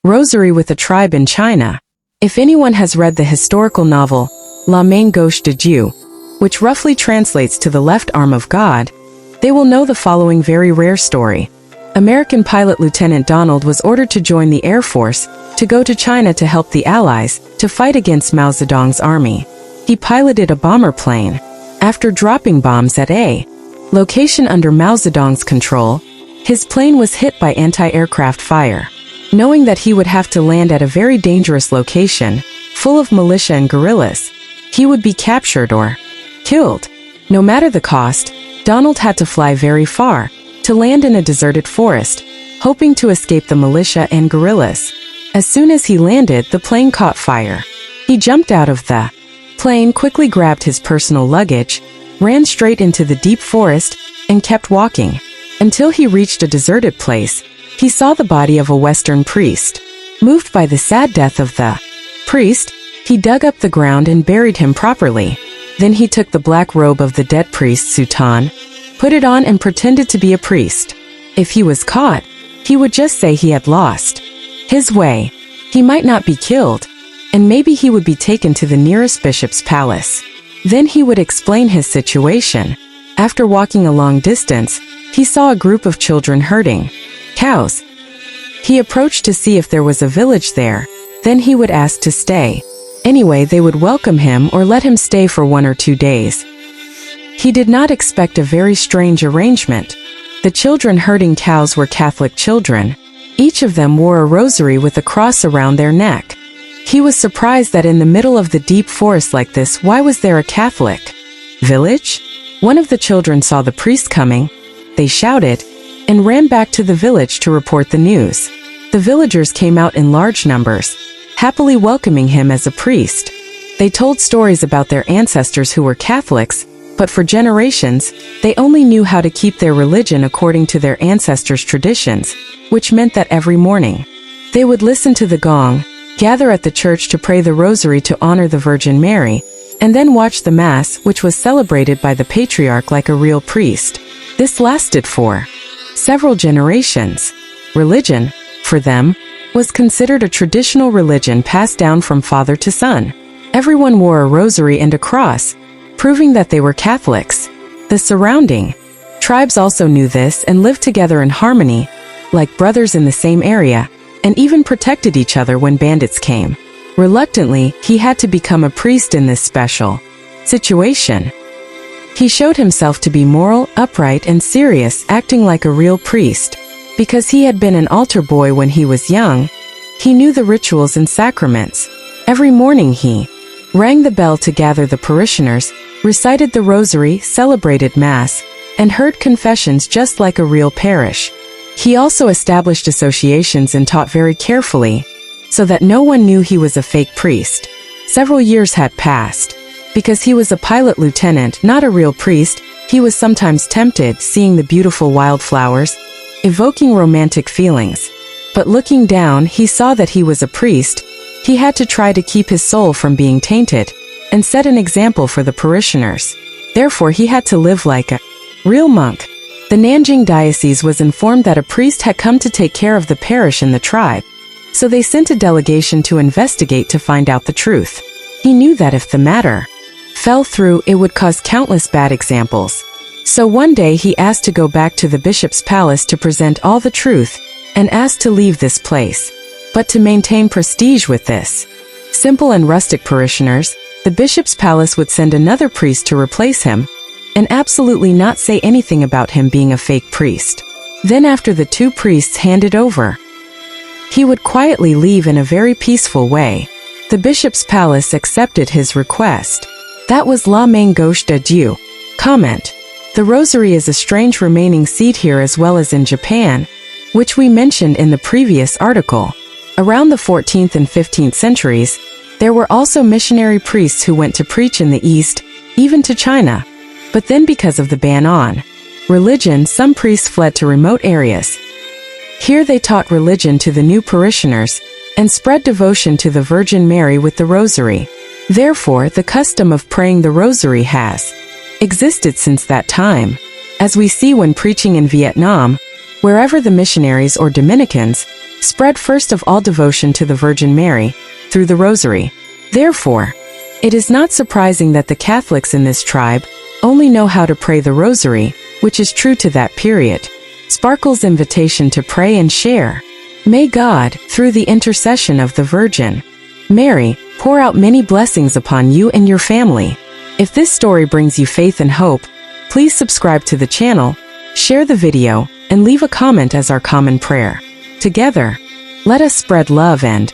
Rosary with a tribe in China. If anyone has read the historical novel La Main Gauche de Dieu, which roughly translates to the left arm of God, they will know the following very rare story. American pilot Lieutenant Donald was ordered to join the Air Force to go to China to help the Allies to fight against Mao Zedong's army. He piloted a bomber plane. After dropping bombs at a location under Mao Zedong's control, his plane was hit by anti-aircraft fire. Knowing that he would have to land at a very dangerous location, full of militia and guerrillas, he would be captured or killed. No matter the cost, Donald had to fly very far to land in a deserted forest, hoping to escape the militia and guerrillas. As soon as he landed, the plane caught fire. He jumped out of the plane, quickly grabbed his personal luggage, ran straight into the deep forest, and kept walking. Until he reached a deserted place, he saw the body of a Western priest. Moved by the sad death of the priest, he dug up the ground and buried him properly. Then he took the black robe of the dead priest Sutan, put it on and pretended to be a priest. If he was caught, he would just say he had lost his way. He might not be killed, and maybe he would be taken to the nearest bishop's palace. Then he would explain his situation. After walking a long distance, he saw a group of children herding cows. He approached to see if there was a village there. Then he would ask to stay. Anyway, they would welcome him or let him stay for 1 or 2 days. He did not expect a very strange arrangement. The children herding cows were Catholic children. Each of them wore a rosary with a cross around their neck. He was surprised that in the middle of the deep forest like this, why was there a Catholic village? One of the children saw the priest coming. They shouted and ran back to the village to report the news. The villagers came out in large numbers, happily welcoming him as a priest. They told stories about their ancestors who were Catholics, but for generations, they only knew how to keep their religion according to their ancestors' traditions, which meant that every morning, they would listen to the gong, gather at the church to pray the rosary to honor the Virgin Mary, and then watch the Mass, which was celebrated by the patriarch like a real priest. This lasted for several generations. Religion, for them, was considered a traditional religion passed down from father to son. Everyone wore a rosary and a cross, proving that they were Catholics. The surrounding tribes also knew this and lived together in harmony, like brothers in the same area, and even protected each other when bandits came. Reluctantly, he had to become a priest in this special situation. He showed himself to be moral, upright, and serious, acting like a real priest. Because he had been an altar boy when he was young, he knew the rituals and sacraments. Every morning he rang the bell to gather the parishioners, recited the rosary, celebrated Mass, and heard confessions just like a real parish. He also established associations and taught very carefully, so that no one knew he was a fake priest. Several years had passed. Because he was a pilot lieutenant, not a real priest, he was sometimes tempted, seeing the beautiful wildflowers, evoking romantic feelings. But looking down, he saw that he was a priest. He had to try to keep his soul from being tainted, and set an example for the parishioners. Therefore, he had to live like a real monk. The Nanjing diocese was informed that a priest had come to take care of the parish and the tribe. So they sent a delegation to investigate to find out the truth. He knew that if the matter fell through, it would cause countless bad examples. So one day he asked to go back to the bishop's palace to present all the truth, and asked to leave this place. But to maintain prestige with this simple and rustic parishioners, the bishop's palace would send another priest to replace him, and absolutely not say anything about him being a fake priest. Then after the 2 priests handed over, he would quietly leave in a very peaceful way. The bishop's palace accepted his request. That was La Main Gauche de Dieu. Comment. The rosary is a strange remaining seed here as well as in Japan, which we mentioned in the previous article. Around the 14th and 15th centuries, there were also missionary priests who went to preach in the East, even to China. But then because of the ban on religion, some priests fled to remote areas. Here they taught religion to the new parishioners, and spread devotion to the Virgin Mary with the rosary. Therefore, the custom of praying the rosary has existed since that time. As we see when preaching in Vietnam, wherever the missionaries or Dominicans spread first of all devotion to the Virgin Mary through the Rosary. Therefore, it is not surprising that the Catholics in this tribe only know how to pray the Rosary, which is true to that period. Sparkle's invitation to pray and share. May God, through the intercession of the Virgin Mary, pour out many blessings upon you and your family. If this story brings you faith and hope, please subscribe to the channel, share the video, and leave a comment as our common prayer. Together, let us spread love and